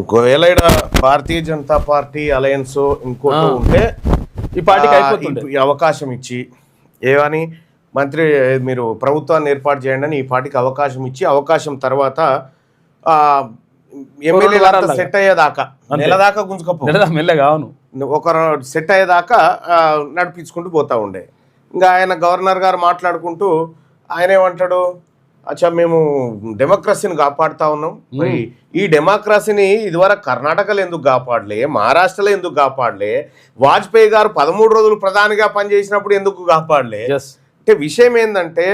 ఒకవేళ ఇక్కడ Bharatiya Janata party alliance ఇంకోటి ఉంటే ఈ పార్టీకి అయిపోతుంది ఈ అవకాశం ఇచ్చి ఏమని మంత్రి మీరు ప్రభుత్వాన్ని ఏర్పాటు చేయండి అని ఈ పార్టీకి అవకాశం ఇచ్చి అవకాశం తర్వాత ఎమ్మెల్యే సెట్ అయ్యేదాకా నెల దాకా గుంజుకపో మెల్లగా అవును ఒక సెట్ అయ్యేదాకా నడిపించుకుంటూ పోతా ఉండే. ఇంకా ఆయన గవర్నర్ గారు మాట్లాడుకుంటూ ఆయన ఏమంటాడు, అచ్చా మేము డెమోక్రసీని కాపాడుతా ఉన్నాం, మరి ఈ డెమోక్రసీని ఇదివరకు కర్ణాటకలో ఎందుకు కాపాడలే, మహారాష్ట్రలో ఎందుకు కాపాడలే, వాజ్పేయి గారు 13 రోజులు ప్రధానిగా పనిచేసినప్పుడు ఎందుకు కాపాడలే అంటే విషయం ఏంటంటే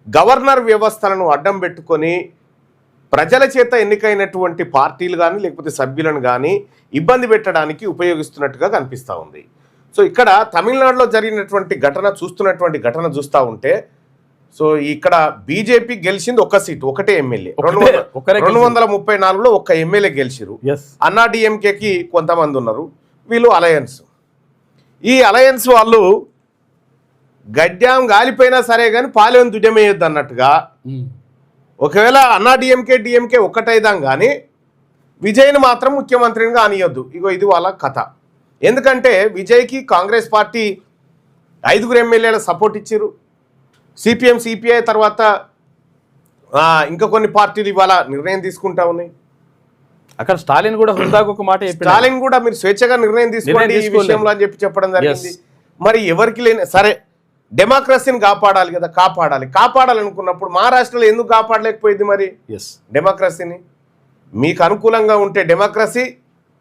గవర్నర్ వ్యవస్థలను అడ్డం పెట్టుకొని ప్రజల చేత ఎన్నికైనటువంటి పార్టీలు కానీ లేకపోతే సభ్యులను కానీ ఇబ్బంది పెట్టడానికి ఉపయోగిస్తున్నట్టుగా కనిపిస్తూ ఉంది. సో ఇక్కడ తమిళనాడులో జరిగినటువంటి ఘటన చూస్తూ ఉంటే సో ఇక్కడ బీజేపీ గెలిచింది ఒక్క సీటు, ఒకటే ఎమ్మెల్యే, 234లో ఒక్క ఎమ్మెల్యే గెలిచిరు. అన్నా డిఎంకేకి కొంతమంది ఉన్నారు, వీళ్ళు అలయన్స్. ఈ అలయన్స్ వాళ్ళు గడ్డాం గాలిపోయినా సరే కానీ పాలెం దుడ్యమేయొద్దు అన్నట్టుగా ఒకవేళ అన్నా డిఎంకే ఒక్కటైదాం కానీ విజయ్ని మాత్రం ముఖ్యమంత్రిని కానియొద్దు. ఇగో ఇది వాళ్ళ కథ. ఎందుకంటే విజయ్కి కాంగ్రెస్ పార్టీ 5 ఎమ్మెల్యేల సపోర్ట్ ఇచ్చారు. సిపిఎం సిపిఐ తర్వాత ఇంకా కొన్ని పార్టీలు ఇవాళ నిర్ణయం తీసుకుంటా ఉన్నాయి. అక్కడ స్టాలిన్ కూడా హుందాకు ఒక మాట చెప్పాడు, స్టాలిన్ కూడా మీరు స్వేచ్ఛగా నిర్ణయం తీసుకోండి ఈ విషయంలో అని చెప్పడం జరిగింది. మరి ఎవరికి లేని సరే డెమోక్రసీని కాపాడాలి కదా, కాపాడాలనుకున్నప్పుడు మహారాష్ట్రలో ఎందుకు కాపాడలేకపోయింది మరి డెమోక్రసీని? మీకు అనుకూలంగా ఉంటే డెమోక్రసీ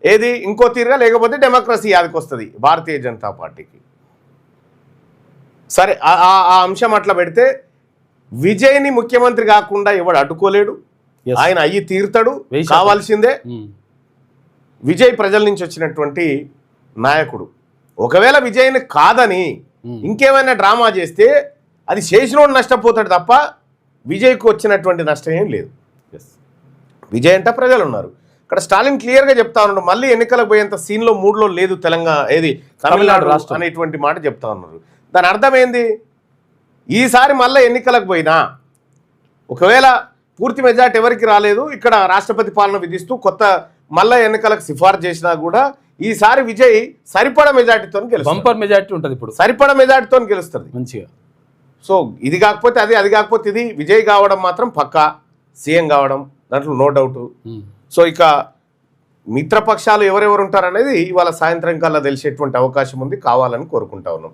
ఏది ఇంకో తీరుగా, లేకపోతే డెమోక్రసీ యాదికి వస్తుంది భారతీయ జనతా పార్టీకి. సరే ఆ అంశం అట్లా పెడితే విజయ్ని ముఖ్యమంత్రి కాకుండా ఎవడు అడ్డుకోలేడు, ఆయన అయ్యి తీరుతాడు, కావాల్సిందే. విజయ్ ప్రజల నుంచి వచ్చినటువంటి నాయకుడు. ఒకవేళ విజయ్ని కాదని ఇంకేమైనా డ్రామా చేస్తే అది చేసినోడు నష్టపోతాడు తప్ప విజయ్కు వచ్చినటువంటి నష్టం ఏం లేదు. విజయ్ అంటే ప్రజలు ఉన్నారు. ఇక్కడ స్టాలిన్ క్లియర్గా చెప్తా ఉన్నాడు, మళ్ళీ ఎన్నికలకు పోయేంత సీన్లో మూడ్లో లేదు తెలంగాణ ఏది తమిళనాడు రాష్ట్రం అనేటువంటి మాట చెప్తా ఉన్నారు. దాని అర్థం ఏంది, ఈసారి మళ్ళీ ఎన్నికలకు పోయినా ఒకవేళ పూర్తి మెజార్టీ ఎవరికి రాలేదు, ఇక్కడ రాష్ట్రపతి పాలన విధిస్తూ కొత్త మళ్ళీ ఎన్నికలకు సిఫార్సు చేసినా కూడా ఈసారి విజయ్ సరిపడ మెజార్టీతో బంపర్ మెజార్టీ ఉంటుంది, ఇప్పుడు సరిపడ మెజార్టీతో గెలుస్తుంది మంచిగా. సో ఇది కాకపోతే అది కాకపోతే ఇది, విజయ్ కావడం మాత్రం పక్కా, సీఎం కావడం దాంట్లో నో డౌట్. సో ఇక మిత్రపక్షాలు ఎవరెవరు ఉంటారనేది ఇవాళ సాయంత్రం కల్లా తెలిసేటువంటి అవకాశం ఉంది, కావాలని కోరుకుంటా ఉన్నాం.